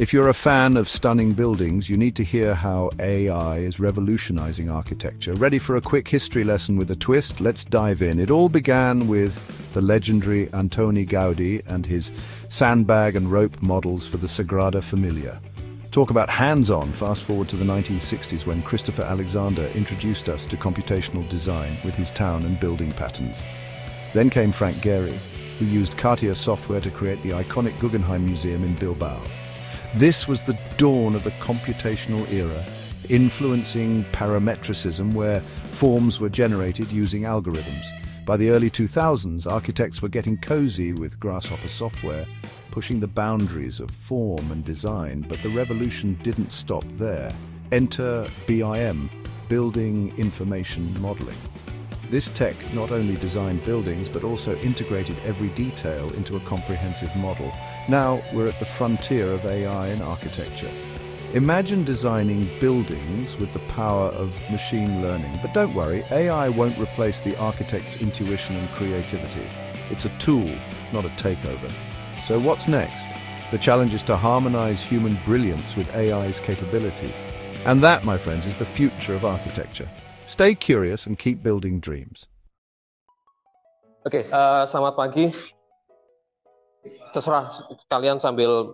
If you're a fan of stunning buildings, you need to hear how AI is revolutionizing architecture. Ready for a quick history lesson with a twist? Let's dive in. It all began with the legendary Antoni Gaudi and his sandbag and rope models for the Sagrada Familia. Talk about hands-on. Fast forward to the 1960s when Christopher Alexander introduced us to computational design with his town and building patterns. Then came Frank Gehry, who used CATIA software to create the iconic Guggenheim Museum in Bilbao. This was the dawn of the computational era, influencing parametricism where forms were generated using algorithms. By the early 2000s, architects were getting cozy with Grasshopper software, pushing the boundaries of form and design, but the revolution didn't stop there. Enter BIM, Building Information Modeling. This tech not only designed buildings, but also integrated every detail into a comprehensive model. Now we're at the frontier of AI in architecture. Imagine designing buildings with the power of machine learning. But don't worry, AI won't replace the architect's intuition and creativity. It's a tool, not a takeover. So what's next? The challenge is to harmonize human brilliance with AI's capabilities. And that, my friends, is the future of architecture. Stay curious and keep building dreams. Oke, selamat pagi. Terserah kalian sambil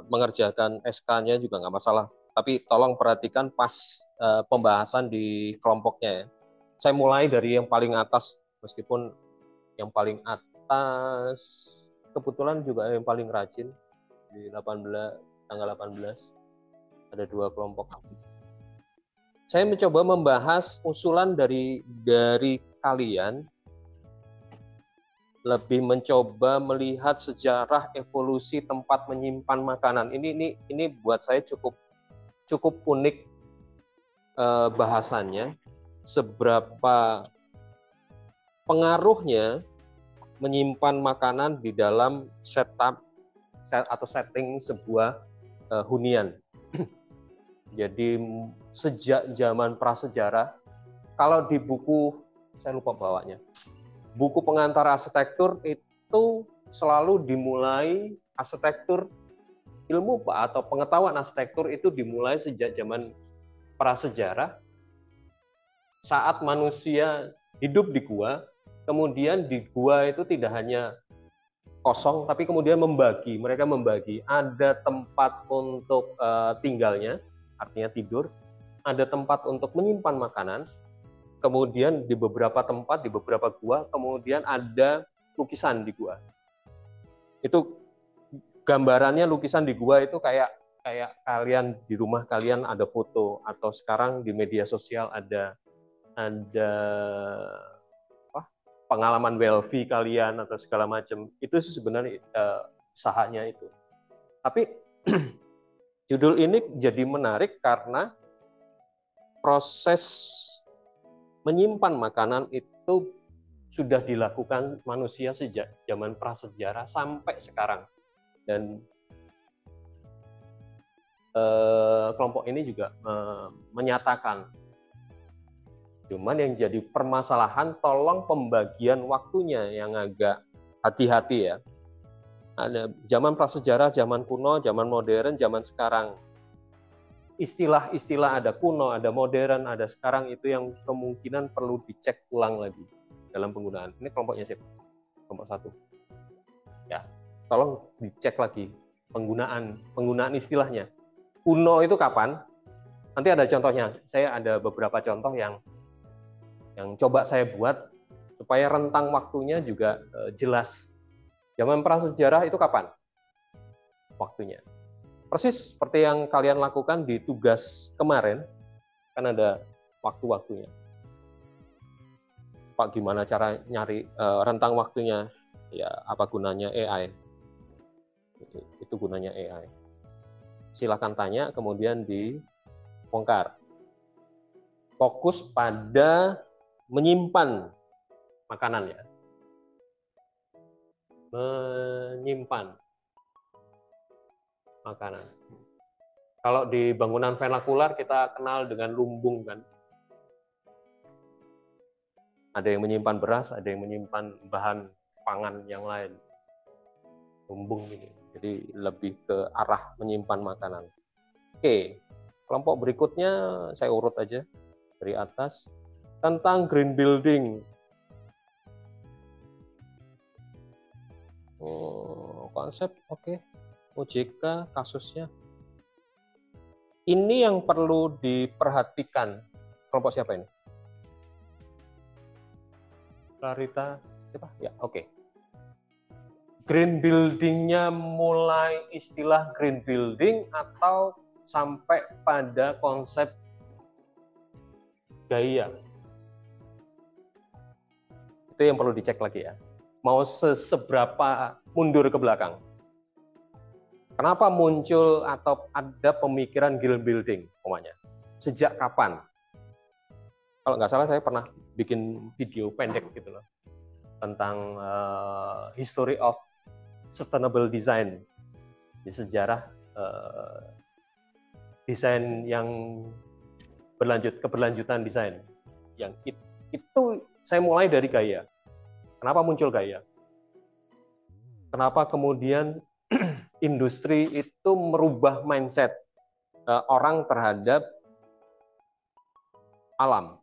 mengerjakan SK-nya juga nggak masalah. Tapi tolong perhatikan pas pembahasan di kelompoknya ya. Saya mulai dari yang paling atas, meskipun yang paling atas kebetulan juga yang paling rajin di tanggal 18 ada 2 kelompok. Saya mencoba membahas usulan dari kalian, lebih mencoba melihat sejarah evolusi tempat menyimpan makanan. Ini buat saya cukup unik bahasannya. Seberapa pengaruhnya menyimpan makanan di dalam setting sebuah hunian. Jadi sejak zaman prasejarah, kalau di buku, saya lupa bawanya, buku pengantar arsitektur itu selalu dimulai arsitektur ilmu atau pengetahuan arsitektur itu dimulai sejak zaman prasejarah, saat manusia hidup di gua, kemudian di gua itu tidak hanya kosong, tapi kemudian mereka membagi, ada tempat untuk tinggalnya, artinya tidur, ada tempat untuk menyimpan makanan, kemudian di beberapa tempat, di beberapa gua, kemudian ada lukisan di gua. Itu gambarannya lukisan di gua itu kayak kalian di rumah kalian ada foto, atau sekarang di media sosial ada pengalaman selfie kalian atau segala macam. Itu sih sebenarnya usahanya itu. Tapi judul ini jadi menarik karena proses menyimpan makanan itu sudah dilakukan manusia sejak zaman prasejarah sampai sekarang. Dan kelompok ini juga menyatakan, cuman yang jadi permasalahan tolong pembagian waktunya yang agak hati-hati ya. Ada zaman prasejarah, zaman kuno, zaman modern, zaman sekarang. Istilah-istilah ada kuno, ada modern, ada sekarang, itu yang kemungkinan perlu dicek ulang lagi dalam penggunaan. Ini kelompoknya siapa? Kelompok 1. Ya, tolong dicek lagi penggunaan istilahnya. Kuno itu kapan? Nanti ada contohnya. Saya ada beberapa contoh yang coba saya buat supaya rentang waktunya juga jelas. Zaman prasejarah itu kapan waktunya? Persis seperti yang kalian lakukan di tugas kemarin, kan ada waktu-waktunya. Pak, gimana cara nyari rentang waktunya? Ya, apa gunanya AI? Itu gunanya AI. Silakan tanya, kemudian dibongkar. Fokus pada menyimpan makanannya. Menyimpan makanan. Kalau di bangunan vernakular kita kenal dengan lumbung kan. Ada yang menyimpan beras, ada yang menyimpan bahan pangan yang lain. Lumbung ini. Jadi lebih ke arah menyimpan makanan. Oke, kelompok berikutnya saya urut aja dari atas, tentang green building. Konsep oke. OJK kasusnya. Ini yang perlu diperhatikan. Kelompok siapa ini? Clarita siapa? Ya, oke. Green building-nya mulai istilah green building atau sampai pada konsep gaya. Itu yang perlu dicek lagi ya. Mau seberapa mundur ke belakang. Kenapa muncul atau ada pemikiran green building, umpamanya? Sejak kapan? Kalau nggak salah saya pernah bikin video pendek gitu loh tentang history of sustainable design di sejarah desain yang keberlanjutan desain. Yang itu saya mulai dari gaya. Kenapa muncul gaya? Kenapa kemudian industri itu merubah mindset orang terhadap alam?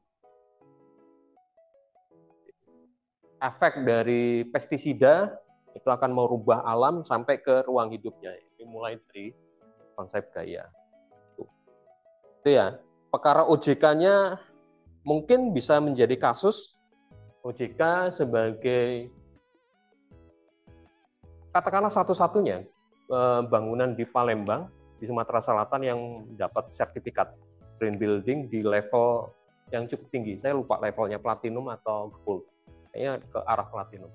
Efek dari pestisida itu akan merubah alam sampai ke ruang hidupnya. Ini mulai dari konsep gaya. Itu ya. Perkara OJK-nya mungkin bisa menjadi kasus. OJK sebagai katakanlah satu-satunya bangunan di Palembang, di Sumatera Selatan yang dapat sertifikat green building di level yang cukup tinggi. Saya lupa levelnya, platinum atau gold. Kayaknya ke arah platinum.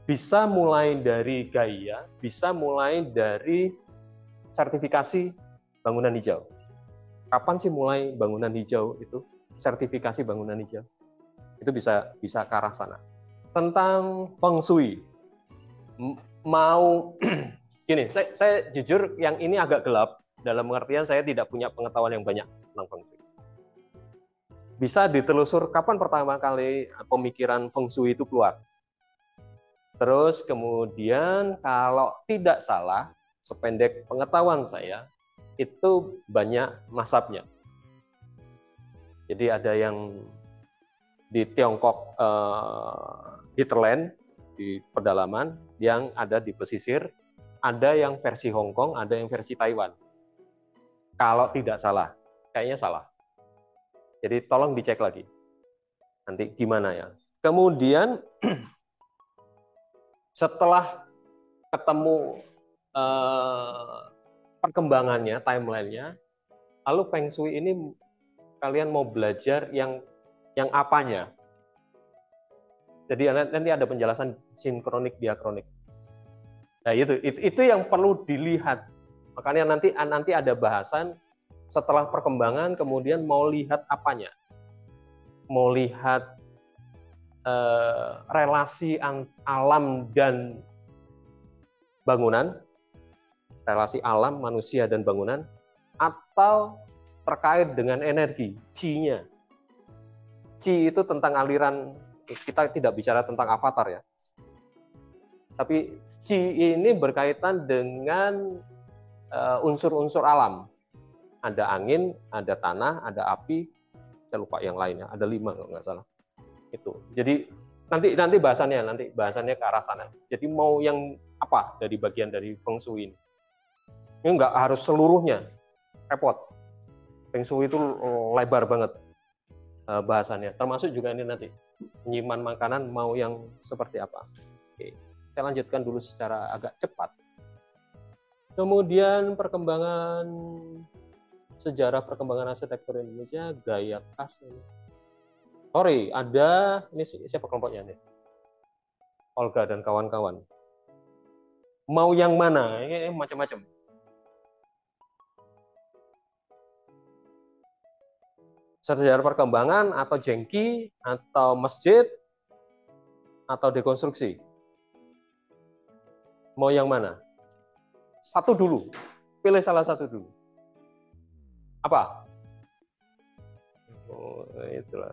Bisa mulai dari gaya, bisa mulai dari sertifikasi bangunan hijau. Kapan sih mulai bangunan hijau itu? Sertifikasi bangunan hijau. Itu bisa ke arah sana. Tentang feng shui. Mau gini, saya jujur yang ini agak gelap dalam pengertian saya tidak punya pengetahuan yang banyak tentang feng shui. Bisa ditelusur kapan pertama kali pemikiran feng shui itu keluar. Terus kemudian kalau tidak salah, sependek pengetahuan saya, itu banyak mazhabnya. Jadi ada yang di Tiongkok, hinterland, di pedalaman, yang ada di pesisir, ada yang versi Hong Kong, ada yang versi Taiwan. Kalau tidak salah, kayaknya salah. Jadi tolong dicek lagi. Nanti gimana ya. Kemudian setelah ketemu perkembangannya, timeline-nya, lalu Feng Shui ini kalian mau belajar yang apanya? Jadi nanti ada penjelasan sinkronik, diakronik. Nah itu yang perlu dilihat. Makanya nanti ada bahasan setelah perkembangan, kemudian mau lihat apanya? Mau lihat relasi alam dan bangunan, relasi alam, manusia dan bangunan, atau terkait dengan energi, Qi-nya. Qi itu tentang aliran, kita tidak bicara tentang avatar ya. Tapi Qi ini berkaitan dengan unsur-unsur alam. Ada angin, ada tanah, ada api, saya lupa yang lainnya, ada 5 kalau nggak salah. Itu. Jadi nanti bahasannya ke arah sana. Jadi mau yang apa dari bagian dari Feng Shui ini? Ini nggak harus seluruhnya, repot. Feng Shui itu lebar banget bahasannya. Termasuk juga ini nanti menyimpan makanan mau yang seperti apa. Oke, saya lanjutkan dulu secara agak cepat. Kemudian sejarah perkembangan arsitektur Indonesia, gaya khas. Sorry, ada ini siapa kelompoknya nih? Olga dan kawan-kawan. Mau yang mana? Ini macam-macam. Sejarah perkembangan atau jengki atau masjid atau dekonstruksi. Mau yang mana? Satu dulu. Pilih salah satu dulu. Apa? Oh, itulah.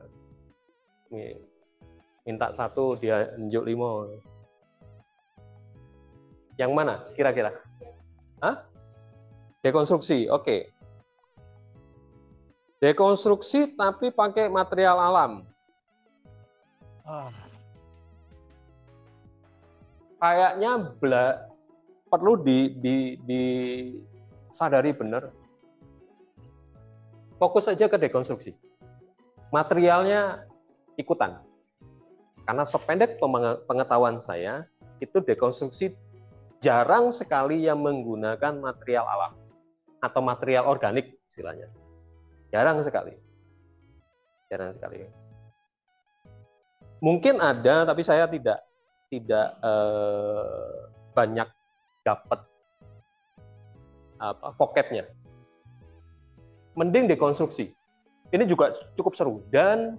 Minta satu dia nunjuk 5. Yang mana kira-kira? Hah? Dekonstruksi, oke. Dekonstruksi tapi pakai material alam. Kayaknya perlu disadari benar. Fokus saja ke dekonstruksi. Materialnya ikutan. Karena sependek pengetahuan saya, itu dekonstruksi jarang sekali yang menggunakan material alam atau material organik istilahnya. Jarang sekali. Jarang sekali. Mungkin ada, tapi saya tidak banyak dapat vocabnya. Mending dekonstruksi. Ini juga cukup seru dan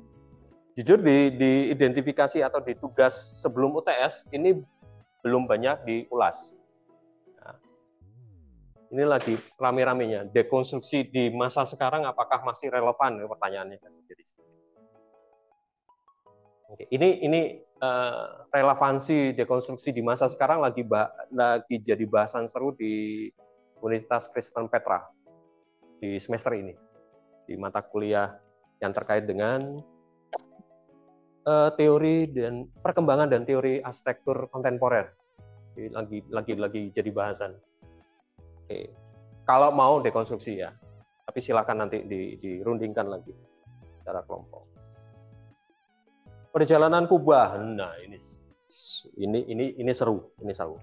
jujur di identifikasi atau di tugas sebelum UTS ini belum banyak diulas. Nah, ini lagi rame-ramenya dekonstruksi di masa sekarang apakah masih relevan? Pertanyaannya. Oke, ini relevansi dekonstruksi di masa sekarang lagi jadi bahasan seru di Universitas Kristen Petra di semester ini, di mata kuliah yang terkait dengan teori dan perkembangan dan teori arsitektur kontemporer. Lagi jadi bahasan. Oke. Kalau mau dekonstruksi ya, tapi silakan nanti dirundingkan lagi secara kelompok. Perjalanan Kubah, nah ini seru, ini seru.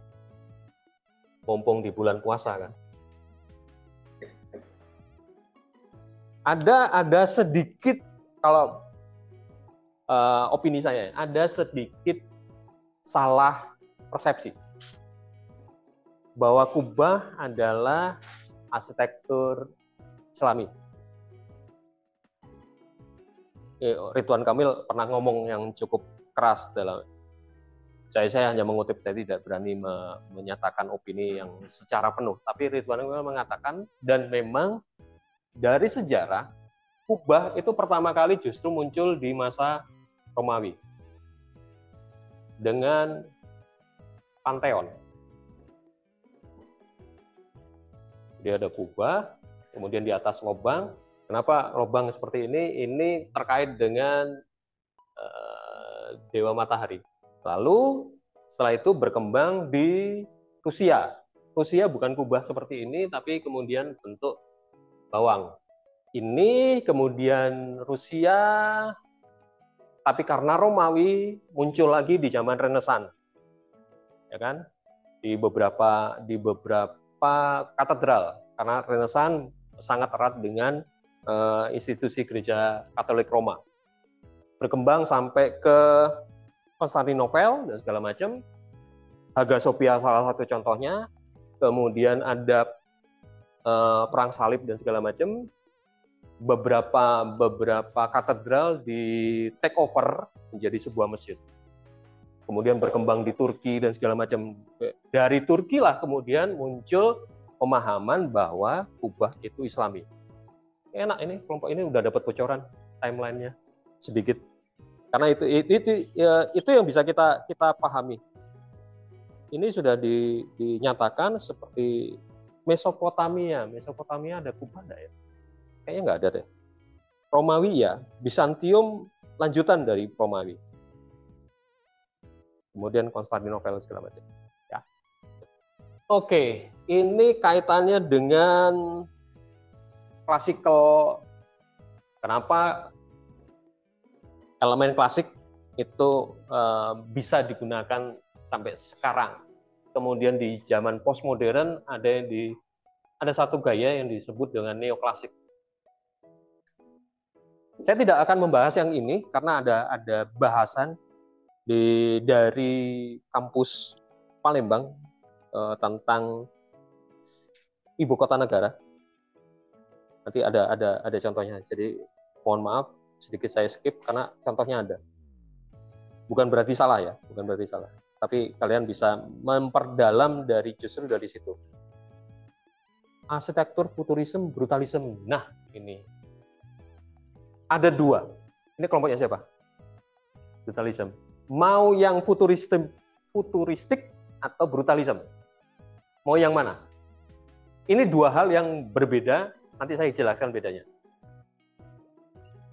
Mumpung di bulan puasa kan. Ada sedikit kalau opini saya, ada sedikit salah persepsi bahwa Kubah adalah arsitektur Islami. Ridwan Kamil pernah ngomong yang cukup keras dalam. Saya hanya mengutip, saya tidak berani menyatakan opini yang secara penuh. Tapi Ridwan Kamil mengatakan, dan memang dari sejarah, Kubah itu pertama kali justru muncul di masa Romawi dengan Pantheon. Dia ada kubah, kemudian di atas lubang. Kenapa lubang seperti ini? Ini terkait dengan Dewa Matahari. Lalu setelah itu berkembang di Rusia. Rusia bukan kubah seperti ini, tapi kemudian bentuk bawang. Ini kemudian Rusia, tapi karena Romawi muncul lagi di zaman Renaissance, ya kan? Di beberapa katedral, karena Renaissance sangat erat dengan institusi gereja Katolik Roma. Berkembang sampai ke Konstantinopel dan segala macam. Hagia Sophia salah satu contohnya. Kemudian ada perang salib dan segala macam. Beberapa katedral di take over menjadi sebuah masjid. Kemudian berkembang di Turki dan segala macam. Dari Turki lah kemudian muncul pemahaman bahwa Kubah itu Islami. Enak ini, kelompok ini udah dapat bocoran timelinenya sedikit. Karena itu yang bisa kita pahami. Ini sudah dinyatakan seperti Mesopotamia. Mesopotamia ada Kubah enggak ya? Kayaknya nggak ada deh. Romawi ya, Bizantium lanjutan dari Romawi. Kemudian Konstantinopel segala macam. Ya. Oke, ini kaitannya dengan klasikal. Kenapa elemen klasik itu bisa digunakan sampai sekarang? Kemudian di zaman postmodern ada satu gaya yang disebut dengan neoklasik. Saya tidak akan membahas yang ini karena ada bahasan dari kampus Palembang tentang ibu kota negara. Nanti ada contohnya. Jadi mohon maaf sedikit saya skip karena contohnya ada. Bukan berarti salah ya, bukan berarti salah. Tapi kalian bisa memperdalam justru dari situ. Arsitektur futurisme, brutalisme. Nah, ini ada dua. Ini kelompoknya siapa? Brutalisme. Mau yang futuristik atau brutalisme? Mau yang mana? Ini dua hal yang berbeda, nanti saya jelaskan bedanya.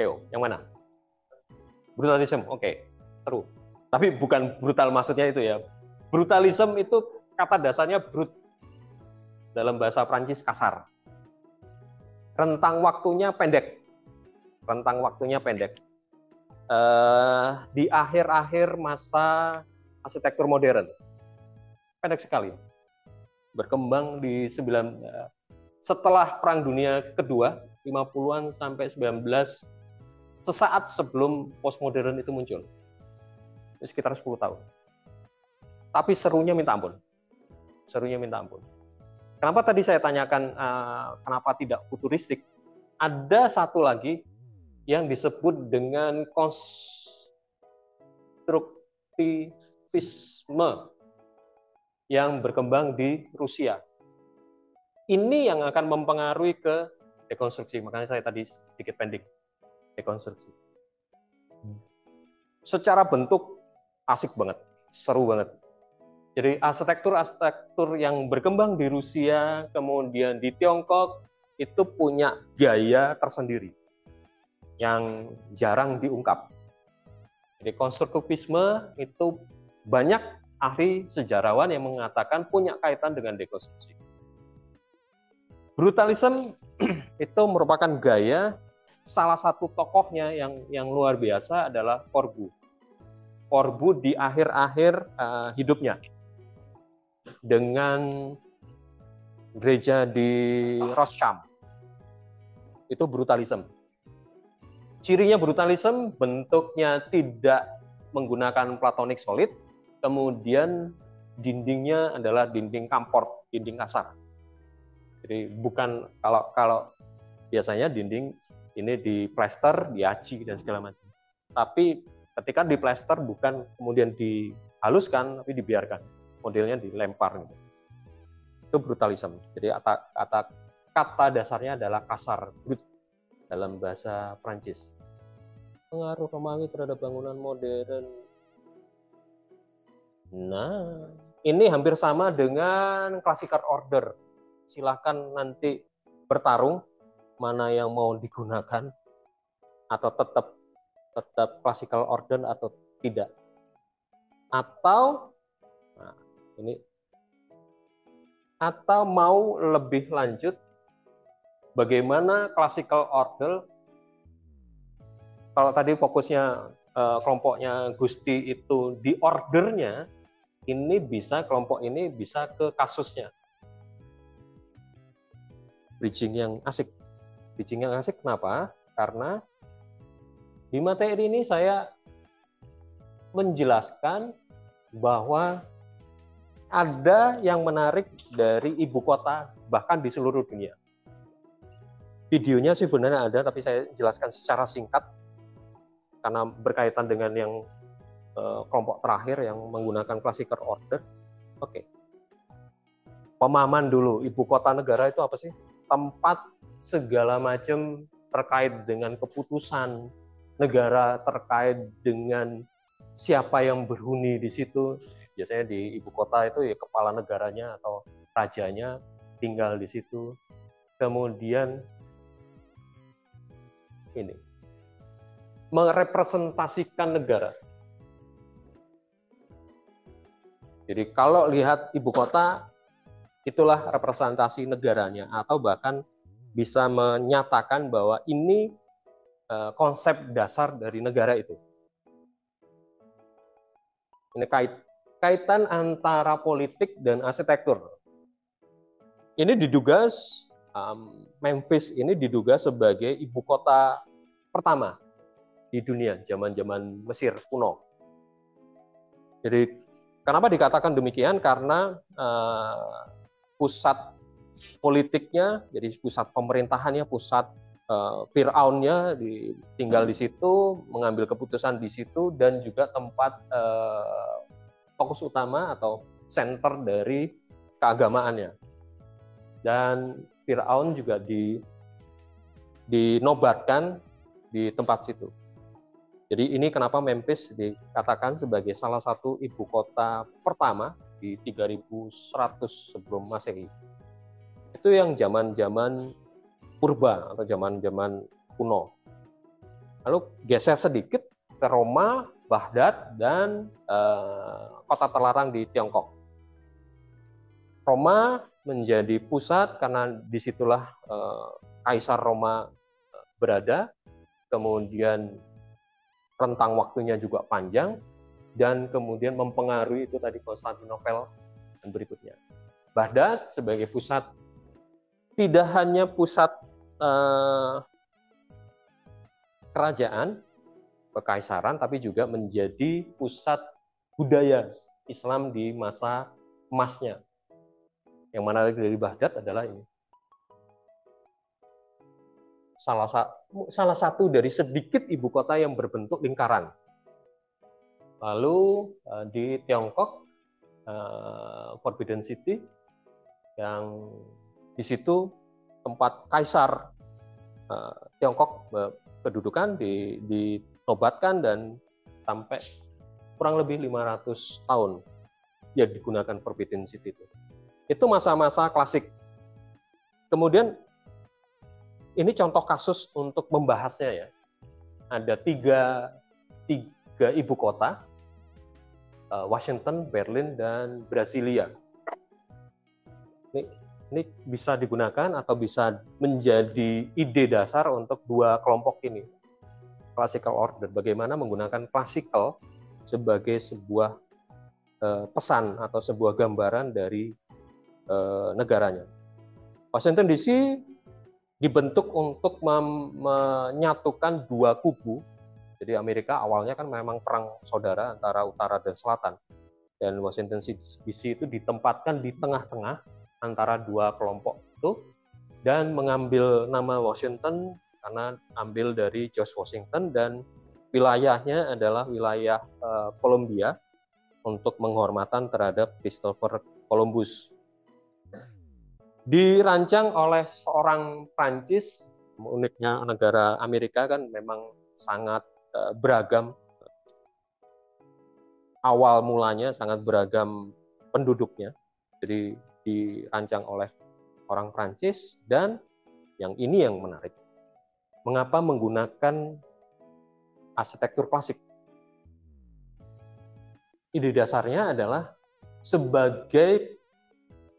Yang mana? Brutalisme, oke, seru. Tapi bukan brutal maksudnya itu ya. Brutalisme itu kata dasarnya brut. Dalam bahasa Prancis kasar. Rentang waktunya pendek. Di akhir-akhir masa arsitektur modern. Pendek sekali. Berkembang di setelah Perang Dunia Kedua, 50-an sampai 19, sesaat sebelum postmodern itu muncul. Sekitar 10 tahun. Tapi serunya minta ampun. Kenapa tadi saya tanyakan kenapa tidak futuristik? Ada satu lagi yang disebut dengan konstruktivisme yang berkembang di Rusia. Ini yang akan mempengaruhi ke dekonstruksi. Makanya saya tadi sedikit pendek. Dekonstruksi. Secara bentuk asik banget, seru banget. Jadi arsitektur yang berkembang di Rusia, kemudian di Tiongkok, itu punya gaya tersendiri yang jarang diungkap. Jadi konstruktivisme itu banyak ahli sejarawan yang mengatakan punya kaitan dengan dekonstruksi. Brutalisme itu merupakan gaya, salah satu tokohnya yang luar biasa adalah Corbu. Corbu di akhir-akhir hidupnya dengan gereja di Rothschild. Itu brutalisme. Cirinya brutalisme bentuknya tidak menggunakan platonik solid, kemudian dindingnya adalah dinding kamport, dinding kasar. Jadi bukan kalau biasanya dinding ini diplester, diaci dan segala macam. Tapi ketika diplester bukan kemudian dihaluskan, tapi dibiarkan. Modelnya dilempar. Gitu. Itu brutalisme. Jadi kata dasarnya adalah kasar, brut dalam bahasa Prancis. Pengaruh Romawi terhadap bangunan modern. Nah, ini hampir sama dengan classical order. Silahkan nanti bertarung mana yang mau digunakan atau tetap classical order atau tidak. Atau atau mau lebih lanjut bagaimana classical order. Kalau tadi fokusnya kelompoknya Gusti itu di ordernya, ini bisa kelompok ini bisa ke kasusnya. Bridging yang asik kenapa? Karena di materi ini saya menjelaskan bahwa ada yang menarik dari ibu kota bahkan di seluruh dunia. Videonya sih sebenarnya ada, tapi saya jelaskan secara singkat karena berkaitan dengan yang kelompok terakhir yang menggunakan classical order. Oke. Pemahaman dulu, ibu kota negara itu apa sih? Tempat segala macam terkait dengan keputusan negara, terkait dengan siapa yang berhuni di situ. Biasanya di ibu kota itu ya kepala negaranya atau rajanya tinggal di situ. Kemudian ini merepresentasikan negara. Jadi kalau lihat ibu kota, itulah representasi negaranya, atau bahkan bisa menyatakan bahwa ini konsep dasar dari negara itu. Ini kaitan antara politik dan arsitektur. Ini diduga Memphis ini diduga sebagai ibu kota pertama di dunia zaman-zaman Mesir kuno. Jadi kenapa dikatakan demikian? Karena pusat politiknya, jadi pusat pemerintahannya, pusat Fir'aunnya tinggal di situ, mengambil keputusan di situ, dan juga tempat fokus utama atau center dari keagamaannya. Dan Fir'aun juga dinobatkan di tempat situ. Jadi ini kenapa Memphis dikatakan sebagai salah satu ibu kota pertama di 3100 sebelum Masehi. Itu yang zaman-zaman purba atau zaman-zaman kuno. Lalu geser sedikit ke Roma, Baghdad, dan kota terlarang di Tiongkok. Roma menjadi pusat karena disitulah Kaisar Roma berada, kemudian rentang waktunya juga panjang, dan kemudian mempengaruhi itu tadi Konstantinopel dan berikutnya. Baghdad sebagai pusat, tidak hanya pusat kerajaan, kekaisaran, tapi juga menjadi pusat budaya Islam di masa emasnya. Yang menarik dari Baghdad adalah ini. Salah satu dari sedikit ibu kota yang berbentuk lingkaran. Lalu di Tiongkok, Forbidden City, yang di situ tempat kaisar Tiongkok kedudukan ditobatkan dan sampai kurang lebih 500 tahun ya digunakan Forbidden City itu. Itu masa-masa klasik. Kemudian ini contoh kasus untuk membahasnya ya. Ada tiga ibu kota, Washington, Berlin, dan Brasilia. Ini bisa digunakan atau bisa menjadi ide dasar untuk dua kelompok ini. Classical order, bagaimana menggunakan classical sebagai sebuah pesan atau sebuah gambaran dari negaranya. Washington DC dibentuk untuk menyatukan dua kubu. Jadi Amerika awalnya kan memang perang saudara antara utara dan selatan. Dan Washington DC itu ditempatkan di tengah-tengah antara dua kelompok itu dan mengambil nama Washington karena ambil dari George Washington dan wilayahnya adalah wilayah Columbia untuk penghormatan terhadap Christopher Columbus. Dirancang oleh seorang Prancis. Uniknya negara Amerika kan memang sangat beragam. Awal mulanya sangat beragam penduduknya. Jadi dirancang oleh orang Prancis dan yang ini yang menarik. Mengapa menggunakan arsitektur klasik? Ide dasarnya adalah sebagai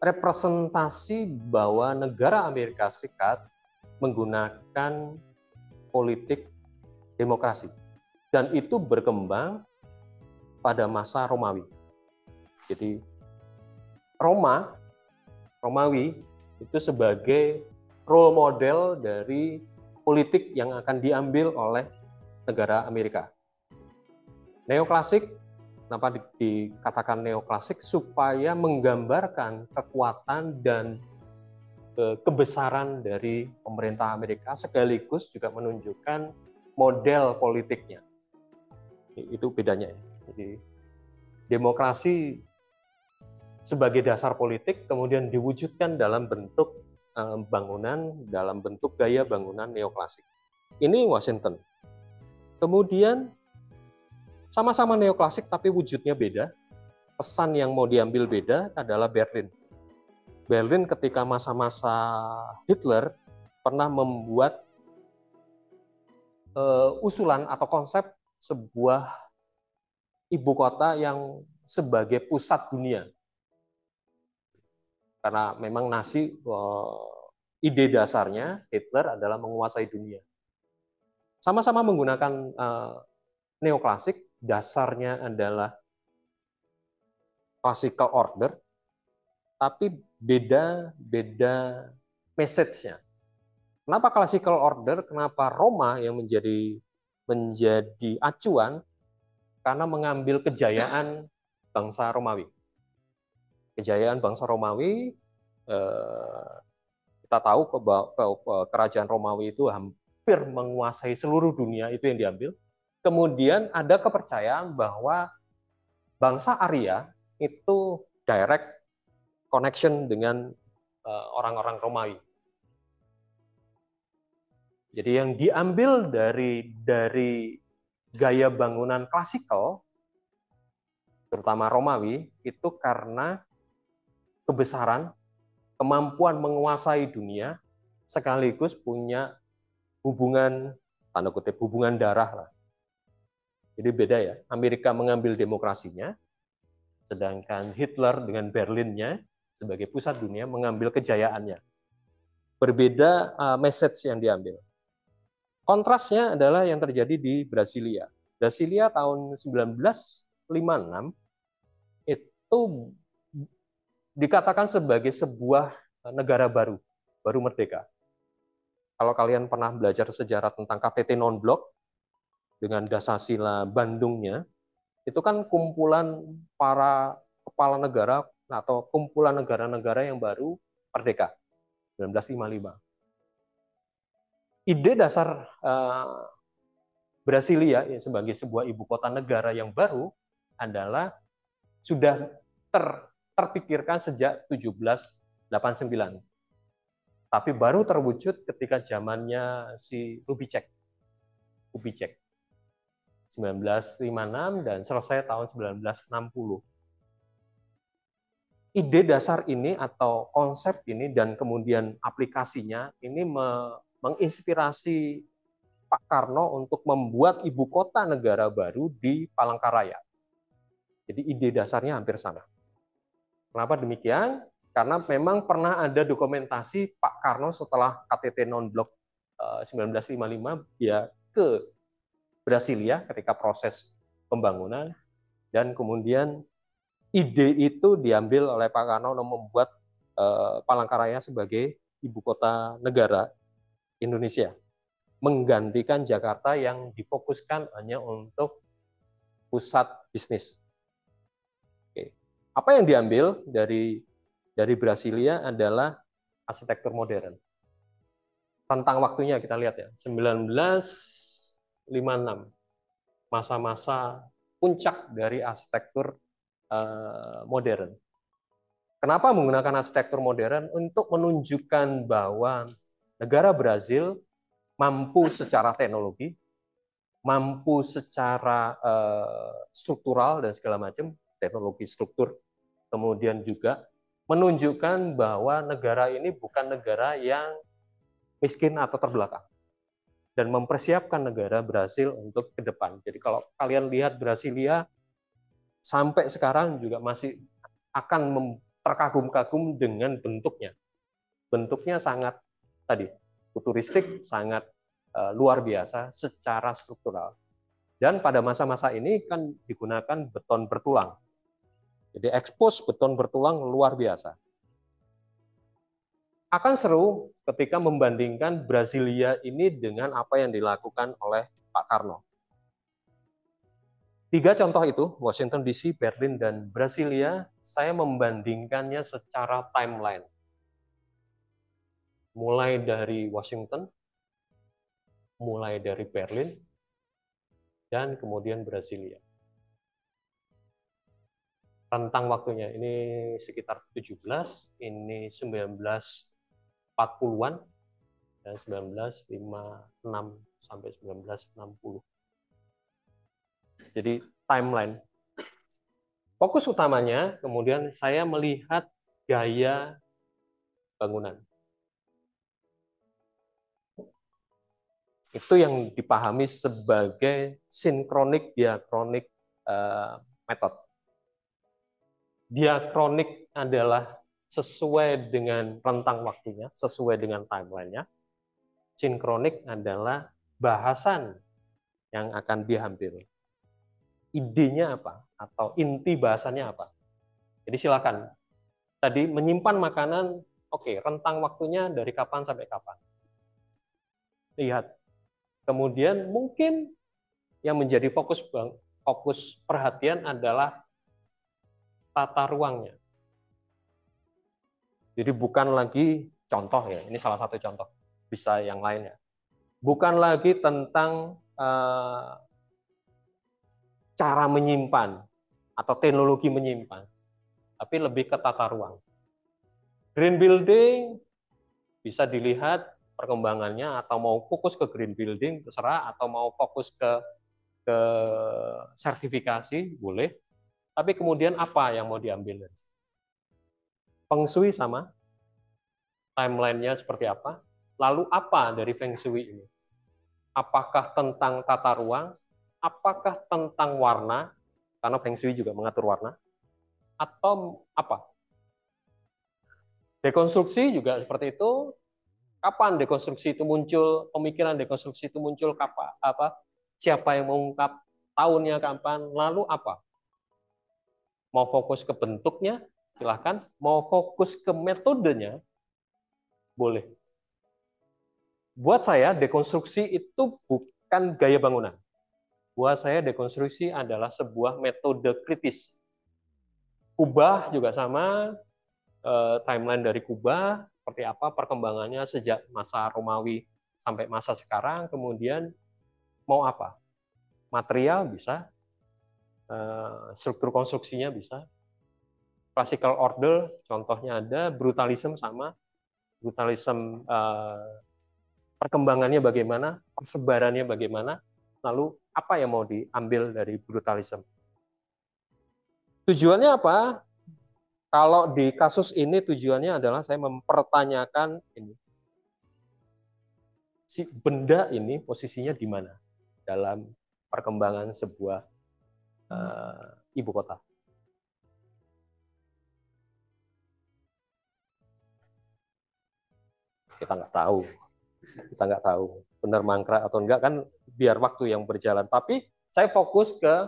representasi bahwa negara Amerika Serikat menggunakan politik demokrasi. Dan itu berkembang pada masa Romawi. Jadi Romawi itu sebagai role model dari politik yang akan diambil oleh negara Amerika. Neoklasik, kenapa dikatakan neoklasik? Supaya menggambarkan kekuatan dan kebesaran dari pemerintah Amerika sekaligus juga menunjukkan model politiknya. Itu bedanya. Jadi demokrasi sebagai dasar politik kemudian diwujudkan dalam bentuk bangunan, dalam bentuk gaya bangunan neoklasik. Ini Washington. Kemudian sama-sama neoklasik tapi wujudnya beda. Pesan yang mau diambil beda adalah Berlin. Berlin ketika masa-masa Hitler pernah membuat usulan atau konsep sebuah ibu kota yang sebagai pusat dunia. Karena memang ide dasarnya Hitler adalah menguasai dunia. Sama-sama menggunakan neoklasik, dasarnya adalah classical order, tapi beda message-nya. Kenapa classical order? Kenapa Roma yang menjadi acuan? Karena mengambil kejayaan bangsa Romawi. Kejayaan bangsa Romawi, kita tahu kerajaan Romawi itu hampir menguasai seluruh dunia, itu yang diambil. Kemudian ada kepercayaan bahwa bangsa Arya itu direct connection dengan orang-orang Romawi. Jadi yang diambil dari gaya bangunan klasikal terutama Romawi, itu karena kebesaran, kemampuan menguasai dunia, sekaligus punya hubungan, tanda kutip, hubungan darah lah. Jadi beda ya, Amerika mengambil demokrasinya, sedangkan Hitler dengan Berlinnya sebagai pusat dunia mengambil kejayaannya. Berbeda message yang diambil. Kontrasnya adalah yang terjadi di Brasilia. Brasilia tahun 1956 itu dikatakan sebagai sebuah negara baru merdeka. Kalau kalian pernah belajar sejarah tentang KTT non-blok dengan Dasasila Bandungnya, itu kan kumpulan para kepala negara atau kumpulan negara-negara yang baru merdeka 1955. Ide dasar Brasilia ya, sebagai sebuah ibu kota negara yang baru adalah sudah terpikirkan sejak 1789. Tapi baru terwujud ketika zamannya si Kubitschek 1956 dan selesai tahun 1960. Ide dasar ini atau konsep ini dan kemudian aplikasinya ini menginspirasi Pak Karno untuk membuat ibu kota negara baru di Palangkaraya. Jadi ide dasarnya hampir sama. Kenapa demikian? Karena memang pernah ada dokumentasi Pak Karno setelah KTT non-blok 1955 dia ke Brasilia ketika proses pembangunan, dan kemudian ide itu diambil oleh Pak Karno untuk membuat Palangkaraya sebagai ibu kota negara Indonesia, menggantikan Jakarta yang difokuskan hanya untuk pusat bisnis. Oke. Apa yang diambil dari Brasilia adalah arsitektur modern. Rentang waktunya kita lihat ya, 1956, masa-masa puncak dari arsitektur modern. Kenapa menggunakan arsitektur modern? Untuk menunjukkan bahwa negara Brazil mampu secara teknologi, mampu secara struktural dan segala macam, teknologi struktur. Kemudian juga menunjukkan bahwa negara ini bukan negara yang miskin atau terbelakang, dan mempersiapkan negara Brazil untuk ke depan. Jadi kalau kalian lihat Brasilia sampai sekarang juga masih akan terkagum-kagum dengan bentuknya. Bentuknya sangat futuristik, sangat luar biasa secara struktural. Dan pada masa-masa ini kan digunakan beton bertulang. Jadi expose beton bertulang luar biasa. Akan seru ketika membandingkan Brasilia ini dengan apa yang dilakukan oleh Pak Karno. 3 contoh itu, Washington DC, Berlin, dan Brasilia, saya membandingkannya secara timeline. Mulai dari Washington, mulai dari Berlin, dan kemudian Brasilia. Rentang waktunya ini sekitar 17, ini 1940-an, dan 1956 sampai 1960. Jadi timeline. Fokus utamanya kemudian saya melihat gaya bangunan. Itu yang dipahami sebagai synchronic diachronic method. Diakronik adalah sesuai dengan rentang waktunya, sesuai dengan timeline-nya. Sinkronik adalah bahasan yang akan diambil. Idenya apa? Atau inti bahasannya apa? Jadi silakan. Tadi menyimpan makanan, oke, rentang waktunya dari kapan sampai kapan. Lihat. Kemudian mungkin yang menjadi fokus perhatian adalah tata ruangnya. Jadi bukan lagi contoh ya, ini salah satu contoh, bisa yang lainnya. Bukan lagi tentang cara menyimpan atau teknologi menyimpan, tapi lebih ke tata ruang. Green building bisa dilihat perkembangannya, atau mau fokus ke green building terserah, atau mau fokus ke sertifikasi boleh. Tapi kemudian apa yang mau diambil? Feng Shui sama timeline-nya seperti apa? Lalu apa dari Feng Shui ini? Apakah tentang tata ruang? Apakah tentang warna? Karena Feng Shui juga mengatur warna. Atau apa? Dekonstruksi juga seperti itu. Kapan dekonstruksi itu muncul? Pemikiran dekonstruksi itu muncul kapan? Siapa yang mengungkap? Tahunnya kapan? Lalu apa? Mau fokus ke bentuknya, silahkan. Mau fokus ke metodenya, boleh. Buat saya, dekonstruksi itu bukan gaya bangunan. Buat saya, dekonstruksi adalah sebuah metode kritis. Kubah juga sama, timeline dari Kubah, seperti apa perkembangannya sejak masa Romawi sampai masa sekarang, kemudian mau apa? Material bisa, struktur konstruksinya bisa, classical order, contohnya ada, brutalism sama, brutalism perkembangannya bagaimana, persebarannya bagaimana, lalu apa yang mau diambil dari brutalism. Tujuannya apa? Kalau di kasus ini tujuannya adalah saya mempertanyakan ini, si benda ini posisinya di mana dalam perkembangan sebuah ibu kota. Kita nggak tahu benar mangkrak atau enggak, kan biar waktu yang berjalan. Tapi saya fokus ke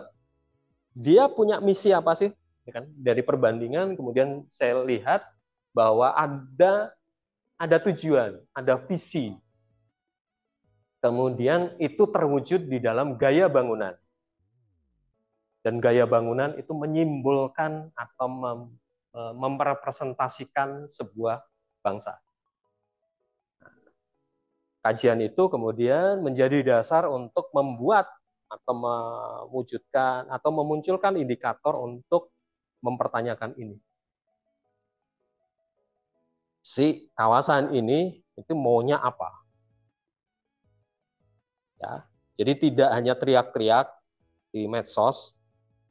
dia punya misi apa sih, ya kan? Dari perbandingan kemudian saya lihat bahwa ada tujuan, ada visi. Kemudian itu terwujud di dalam gaya bangunan. Dan gaya bangunan itu menyimbolkan atau merepresentasikan sebuah bangsa. Kajian itu kemudian menjadi dasar untuk membuat atau mewujudkan atau memunculkan indikator untuk mempertanyakan ini. Si kawasan ini itu maunya apa? Ya, jadi tidak hanya teriak-teriak di medsos,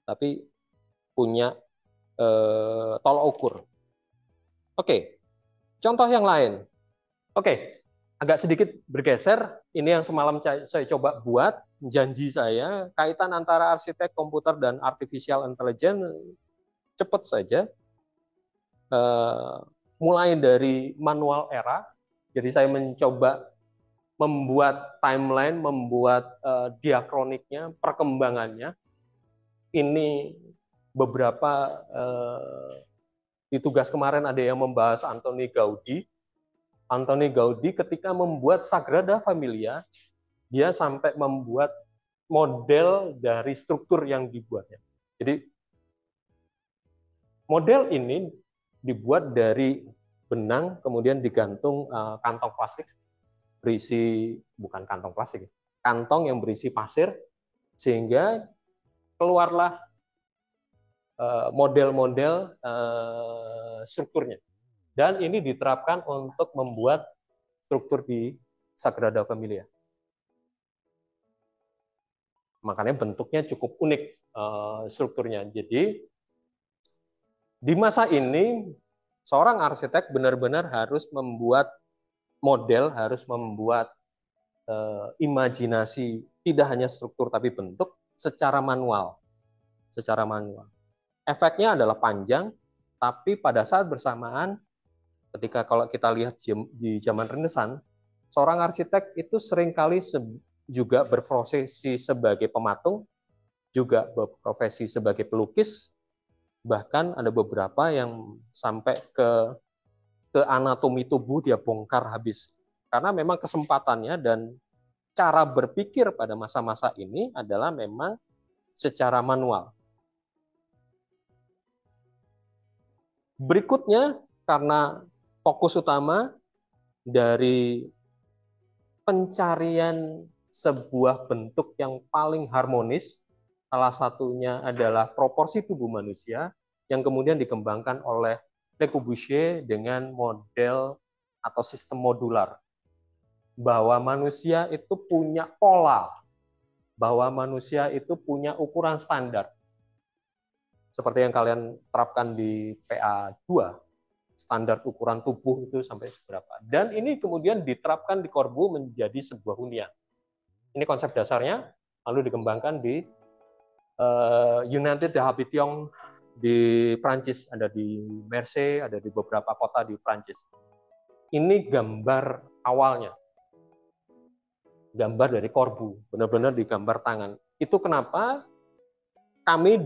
tapi punya tolak ukur. Oke, contoh yang lain. Oke, agak sedikit bergeser. Ini yang semalam saya coba buat, janji saya, kaitan antara arsitek komputer dan artificial intelligence, cepat saja. Mulai dari manual era, jadi saya mencoba membuat timeline, membuat diakroniknya, perkembangannya. Ini beberapa di tugas kemarin ada yang membahas Antoni Gaudi. Antoni Gaudi ketika membuat Sagrada Familia, dia sampai membuat model dari struktur yang dibuatnya. Jadi model ini dibuat dari benang, kemudian digantung kantong plastik berisi, bukan kantong plastik, kantong yang berisi pasir, sehingga keluarlah model-model strukturnya. Dan ini diterapkan untuk membuat struktur di Sagrada Familia. Makanya bentuknya cukup unik strukturnya. Jadi di masa ini seorang arsitek benar-benar harus membuat model, harus membuat imajinasi, tidak hanya struktur tapi bentuk secara manual. Secara manual. Efeknya adalah panjang, tapi pada saat bersamaan, ketika kalau kita lihat di zaman Renaissance, seorang arsitek itu seringkali juga berprofesi sebagai pematung, juga berprofesi sebagai pelukis, bahkan ada beberapa yang sampai ke anatomi tubuh dia bongkar habis. Karena memang kesempatannya dan cara berpikir pada masa-masa ini adalah memang secara manual. Berikutnya, karena fokus utama dari pencarian sebuah bentuk yang paling harmonis, salah satunya adalah proporsi tubuh manusia yang kemudian dikembangkan oleh Le Corbusier dengan model atau sistem modular. Bahwa manusia itu punya pola, bahwa manusia itu punya ukuran standar. seperti yang kalian terapkan di PA2, standar ukuran tubuh itu sampai seberapa. Dan ini kemudian diterapkan di Corbu menjadi sebuah hunian. Ini konsep dasarnya, lalu dikembangkan di United de Habitation di Prancis, ada di Marseille, ada di beberapa kota di Prancis. Ini gambar awalnya, gambar dari Corbu, benar-benar digambar tangan. Itu kenapa kami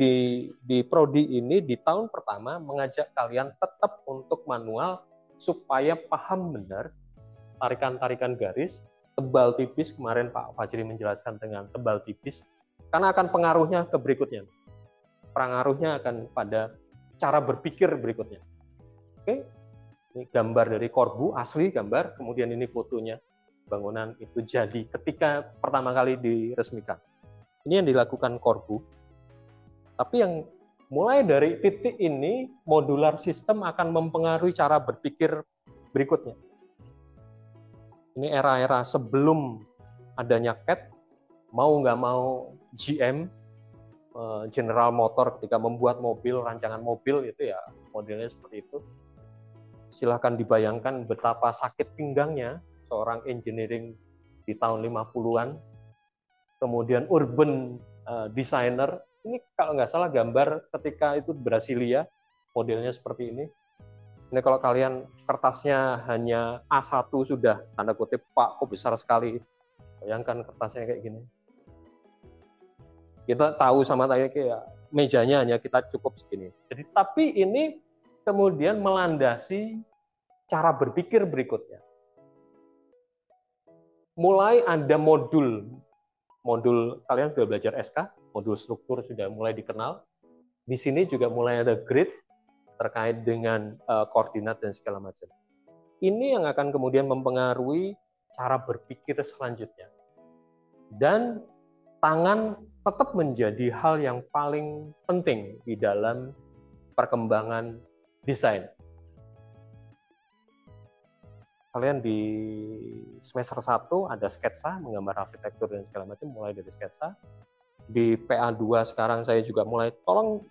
di Prodi ini di tahun pertama mengajak kalian tetap untuk manual supaya paham benar tarikan-tarikan garis, tebal tipis, kemarin Pak Fajri menjelaskan dengan tebal tipis, karena akan pengaruhnya ke berikutnya. Pengaruhnya akan pada cara berpikir berikutnya. Oke, ini gambar dari Corbu, asli gambar, kemudian ini fotonya bangunan itu jadi ketika pertama kali diresmikan. Ini yang dilakukan Corbu. Tapi yang mulai dari titik ini, modular system akan mempengaruhi cara berpikir berikutnya. Ini era-era sebelum adanya CAD, mau nggak mau GM, General Motor ketika membuat mobil, rancangan mobil itu ya modelnya seperti itu. Silahkan dibayangkan betapa sakit pinggangnya seorang engineering di tahun 50-an. Kemudian urban designer, ini kalau nggak salah gambar ketika itu Brasilia, modelnya seperti ini. Ini kalau kalian kertasnya hanya A1 sudah, tanda kutip, Pak, kok besar sekali. Bayangkan kertasnya kayak gini. Kita tahu sama tadi kayak mejanya hanya kita cukup segini. Jadi tapi ini kemudian melandasi cara berpikir berikutnya. Mulai ada modul kalian sudah belajar SK, modul struktur sudah mulai dikenal. Di sini juga mulai ada grid terkait dengan koordinat dan segala macam. Ini yang akan kemudian mempengaruhi cara berpikir selanjutnya. Dan tangan tetap menjadi hal yang paling penting di dalam perkembangan desain. Kalian di semester 1 ada sketsa, menggambar arsitektur dan segala macam, mulai dari sketsa. Di PA2 sekarang saya juga mulai, tolong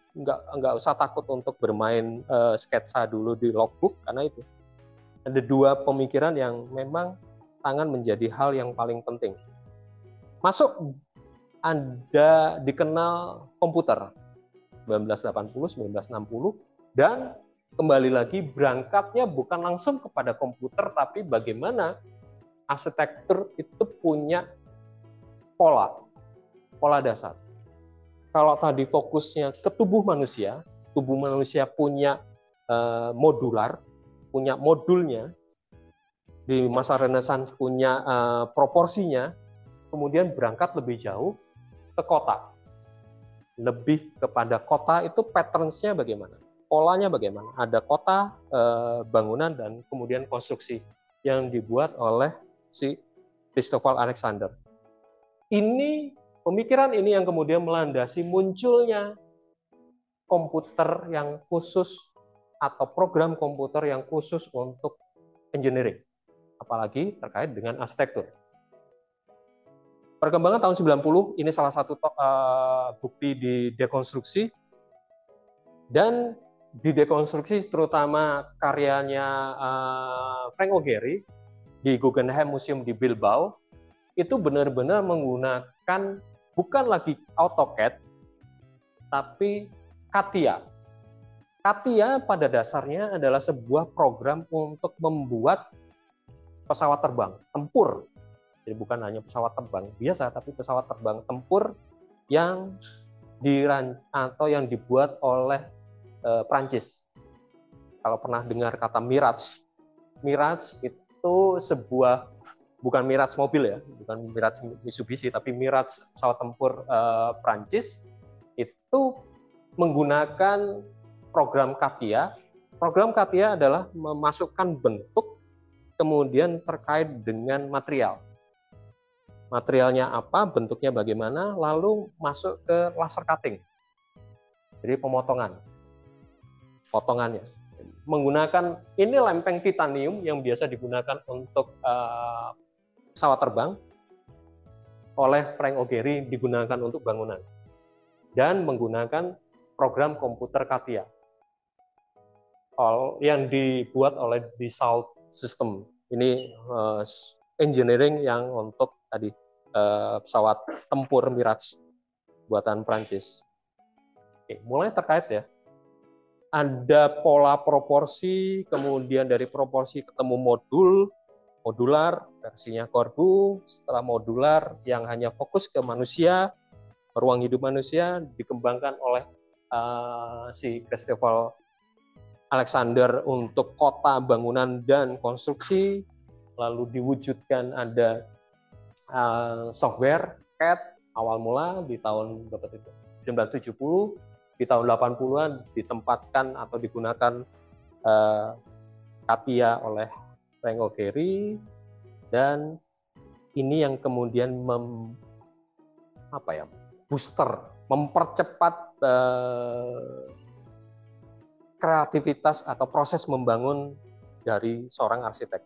nggak usah takut untuk bermain sketsa dulu di logbook, karena itu ada dua pemikiran yang memang tangan menjadi hal yang paling penting. Masuk ada dikenal komputer 1980, 1960, dan kembali lagi berangkatnya bukan langsung kepada komputer, tapi bagaimana arsitektur itu punya pola dasar. Kalau tadi fokusnya ke tubuh manusia punya modular, punya modulnya, di masa Renaissance punya proporsinya, kemudian berangkat lebih jauh ke kota. Lebih kepada kota itu patterns-nya bagaimana, polanya bagaimana. Ada kota, bangunan, dan kemudian konstruksi yang dibuat oleh si Christopher Alexander. Pemikiran ini yang kemudian melandasi munculnya komputer yang khusus atau program komputer yang khusus untuk engineering, apalagi terkait dengan arsitektur. Perkembangan tahun 90 ini salah satu bukti di dekonstruksi, dan di dekonstruksi terutama karyanya Frank O'Gary di Guggenheim Museum di Bilbao itu benar-benar menggunakan bukan lagi AutoCAD tapi CATIA. CATIA pada dasarnya adalah sebuah program untuk membuat pesawat terbang tempur. Jadi bukan hanya pesawat terbang biasa, tapi pesawat terbang tempur yang dibuat oleh Prancis. Kalau pernah dengar kata Mirage itu sebuah, bukan Mirage mobil ya, bukan Mirage Mitsubishi, tapi Mirage pesawat tempur Prancis itu menggunakan program CATIA. Program CATIA adalah memasukkan bentuk kemudian terkait dengan material. Materialnya apa, bentuknya bagaimana, lalu masuk ke laser cutting. Jadi potongannya. Menggunakan, ini lempeng titanium yang biasa digunakan untuk pesawat terbang, oleh Frank O'Gary digunakan untuk bangunan. Dan menggunakan program komputer CATIA yang dibuat oleh Dassault System. Ini engineering yang untuk tadi pesawat tempur Mirage buatan Prancis. Oke, mulai terkait ya. Ada pola proporsi, kemudian dari proporsi ketemu modular, versinya Corbu, setelah modular yang hanya fokus ke manusia, ruang hidup manusia, dikembangkan oleh si Christopher Alexander untuk kota, bangunan, dan konstruksi, lalu diwujudkan ada software CAD awal mula di tahun 1970, di tahun 80-an ditempatkan atau digunakan CATIA oleh Frank O'Gerry, dan ini yang kemudian mempercepat kreativitas atau proses membangun dari seorang arsitek.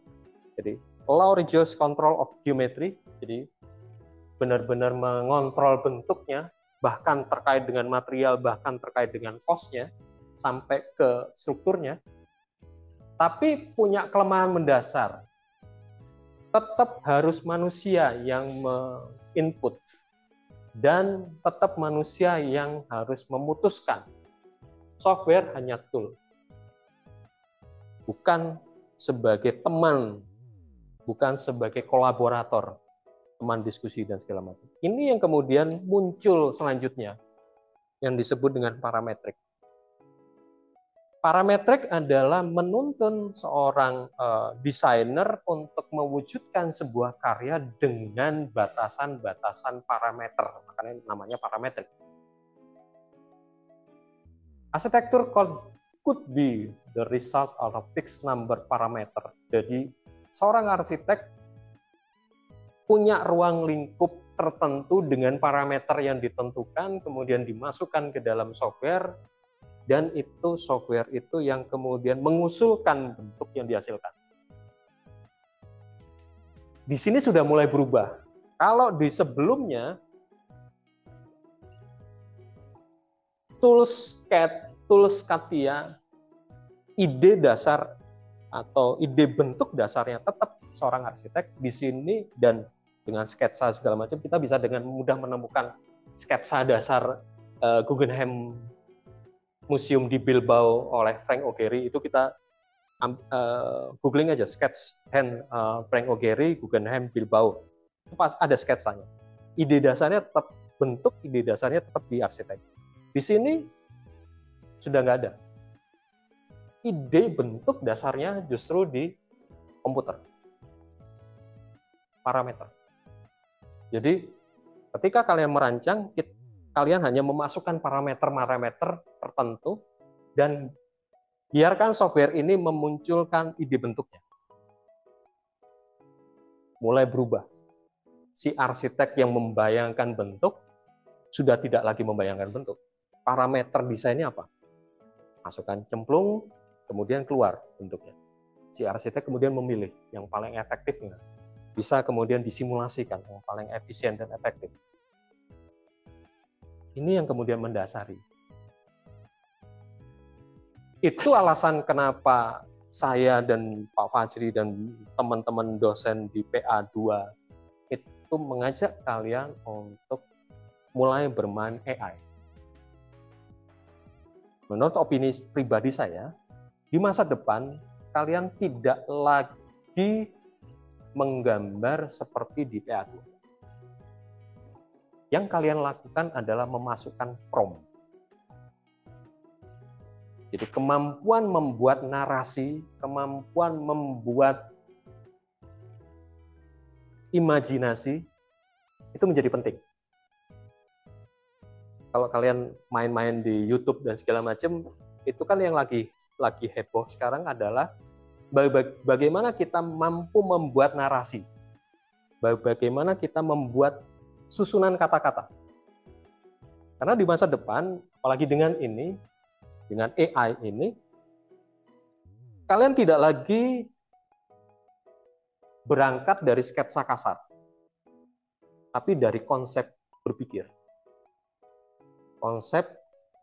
Jadi low reduced control of geometry, jadi benar-benar mengontrol bentuknya, bahkan terkait dengan material, bahkan terkait dengan cost-nya, sampai ke strukturnya, tapi punya kelemahan mendasar. Tetap harus manusia yang input, dan tetap manusia yang harus memutuskan. Software hanya tool, bukan sebagai teman, bukan sebagai kolaborator, teman diskusi dan segala macam. Ini yang kemudian muncul selanjutnya, yang disebut dengan parametrik. Parametrik adalah menuntun seorang desainer untuk mewujudkan sebuah karya dengan batasan-batasan parameter, makanya namanya parametrik. Arsitektur could be the result of a fixed number parameter. Jadi seorang arsitek punya ruang lingkup tertentu dengan parameter yang ditentukan, kemudian dimasukkan ke dalam software, dan itu software itu yang kemudian mengusulkan bentuk yang dihasilkan. Di sini sudah mulai berubah. Kalau di sebelumnya, tools CAD, tools CATIA, ide dasar atau ide bentuk dasarnya tetap seorang arsitek. Di sini dan dengan sketsa segala macam, kita bisa dengan mudah menemukan sketsa dasar Guggenheim Museum di Bilbao oleh Frank O'Gerry. Itu kita googling aja, sketch hand Frank O'Gerry, Guggenheim Bilbao. Pas ada sketsanya. Ide dasarnya tetap bentuk, ide dasarnya tetap di arsitek. Di sini sudah nggak ada. Ide bentuk dasarnya justru di komputer. Parameter. Jadi ketika kalian merancang, kalian hanya memasukkan parameter-parameter tertentu dan biarkan software ini memunculkan ide bentuknya. Mulai berubah. Si arsitek yang membayangkan bentuk sudah tidak lagi membayangkan bentuk. Parameter desainnya apa? Masukkan cemplung, kemudian keluar bentuknya. Si arsitek kemudian memilih yang paling efektifnya. Bisa kemudian disimulasikan yang paling efisien dan efektif. Ini yang kemudian mendasari. Itu alasan kenapa saya dan Pak Fajri dan teman-teman dosen di PA2 itu mengajak kalian untuk mulai bermain AI. Menurut opini pribadi saya, di masa depan kalian tidak lagi menggambar seperti di PA2. Yang kalian lakukan adalah memasukkan prompt. Jadi kemampuan membuat narasi, kemampuan membuat imajinasi itu menjadi penting. Kalau kalian main-main di YouTube dan segala macam, itu kan yang lagi heboh sekarang adalah bagaimana kita mampu membuat narasi, bagaimana kita membuat susunan kata-kata. Karena di masa depan, apalagi dengan ini, dengan AI ini, kalian tidak lagi berangkat dari sketsa kasar, tapi dari konsep berpikir. Konsep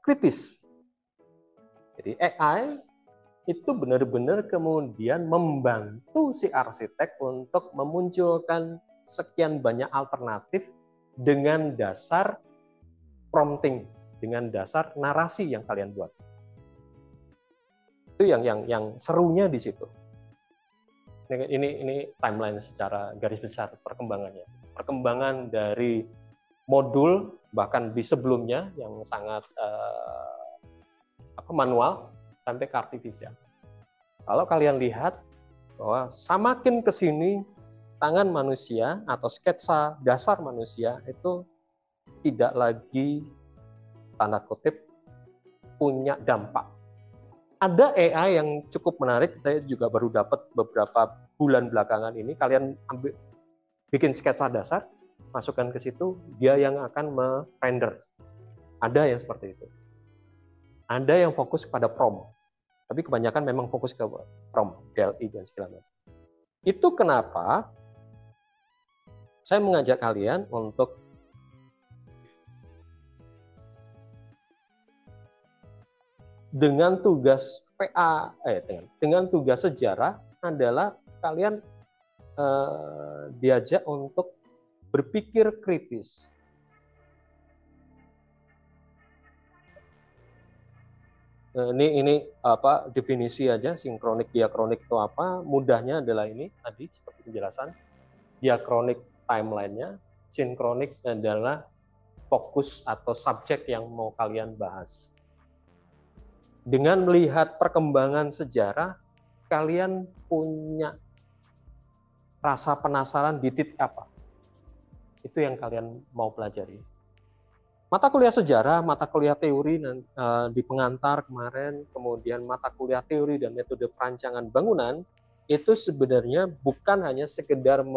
kritis. Jadi AI itu benar-benar kemudian membantu si arsitek untuk memunculkan sekian banyak alternatif dengan dasar prompting, dengan dasar narasi yang kalian buat. Itu yang serunya di situ. Ini timeline secara garis besar perkembangannya. Perkembangan dari modul bahkan di sebelumnya yang sangat manual sampai ke artificial. Kalau kalian lihat bahwa semakin ke sini tangan manusia atau sketsa dasar manusia itu tidak lagi tanda kutip punya dampak. Ada AI yang cukup menarik, saya juga baru dapat beberapa bulan belakangan ini. Kalian bikin sketsa dasar, masukkan ke situ, dia yang akan merender. Ada yang seperti itu. Ada yang fokus pada prompt, tapi kebanyakan memang fokus ke prompt, DALL-E dan segala macam. Itu kenapa saya mengajak kalian untuk dengan tugas dengan tugas sejarah adalah kalian diajak untuk berpikir kritis. Ini definisi aja sinkronik diakronik itu apa? Mudahnya adalah ini tadi seperti penjelasan. Diakronik timeline-nya, sinkronik adalah fokus atau subjek yang mau kalian bahas. Dengan melihat perkembangan sejarah, kalian punya rasa penasaran di titik apa? Itu yang kalian mau pelajari. Mata kuliah sejarah, mata kuliah teori di pengantar kemarin, kemudian mata kuliah teori dan metode perancangan bangunan, itu sebenarnya bukan hanya sekedar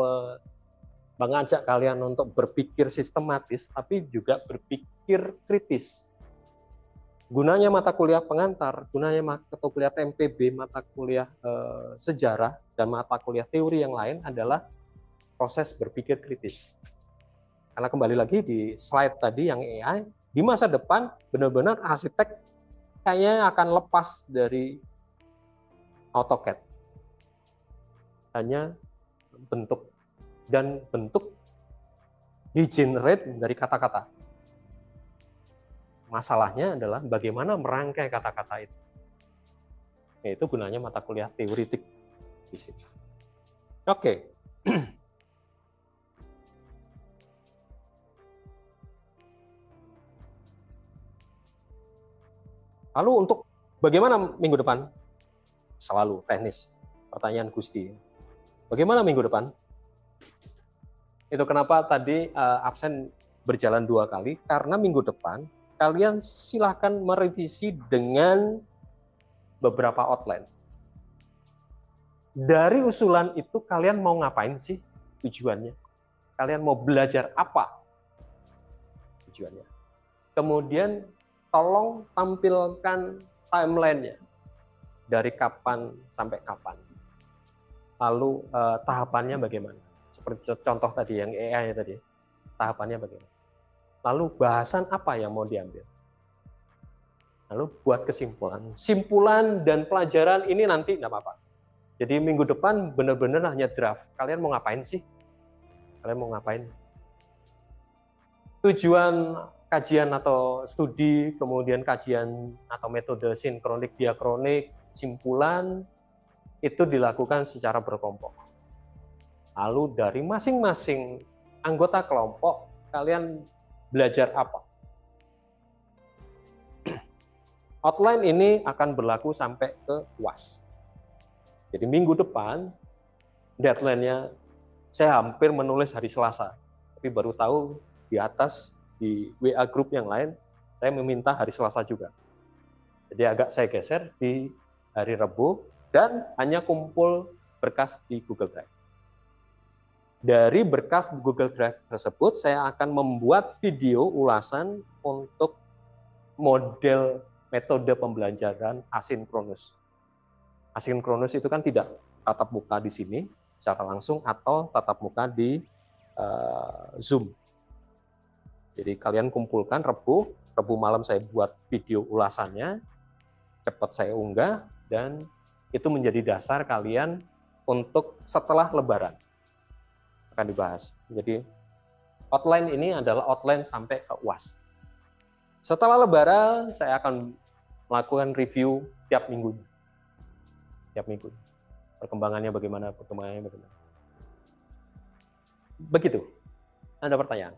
mengajak kalian untuk berpikir sistematis, tapi juga berpikir kritis. Gunanya mata kuliah pengantar, gunanya mata kuliah TMPB, mata kuliah sejarah, dan mata kuliah teori yang lain adalah proses berpikir kritis. Karena kembali lagi di slide tadi yang AI, di masa depan benar-benar arsitek kayaknya akan lepas dari AutoCAD. Hanya bentuk, dan bentuk di-generate dari kata-kata. Masalahnya adalah bagaimana merangkai kata-kata itu. Itu gunanya mata kuliah teoritik di sini. Oke. Lalu untuk bagaimana minggu depan? Selalu teknis. Pertanyaan Gusti. Bagaimana minggu depan? Itu kenapa tadi absen berjalan 2 kali, karena minggu depan kalian silahkan merevisi dengan beberapa outline. Dari usulan itu kalian mau ngapain sih tujuannya? Kalian mau belajar apa tujuannya? Kemudian tolong tampilkan timeline-nya. Dari kapan sampai kapan. Lalu tahapannya bagaimana? Seperti contoh tadi yang AI tadi. Tahapannya bagaimana? Lalu bahasan apa yang mau diambil? Lalu buat kesimpulan. Simpulan dan pelajaran ini nanti enggak apa-apa. Jadi minggu depan benar-benar hanya draft. Kalian mau ngapain sih? Kalian mau ngapain? Tujuan kajian atau studi, kemudian kajian atau metode sinkronik diakronik, simpulan, itu dilakukan secara berkelompok. Lalu dari masing-masing anggota kelompok, kalian belajar apa? Outline ini akan berlaku sampai ke UAS. Jadi minggu depan, deadline-nya saya hampir menulis hari Selasa, tapi baru tahu di atas, di WA grup yang lain, saya meminta hari Selasa juga. Jadi agak saya geser di hari Rabu, dan hanya kumpul berkas di Google Drive. Dari berkas di Google Drive tersebut, saya akan membuat video ulasan untuk model metode pembelajaran asinkronus. Asinkronus itu kan tidak tatap muka di sini secara langsung atau tatap muka di Zoom. Jadi kalian kumpulkan Rabu, Rabu malam saya buat video ulasannya, cepat saya unggah, dan itu menjadi dasar kalian untuk setelah Lebaran akan dibahas. Jadi outline ini adalah outline sampai ke UAS. Setelah Lebaran saya akan melakukan review tiap minggu. Perkembangannya bagaimana. Begitu. Ada pertanyaan?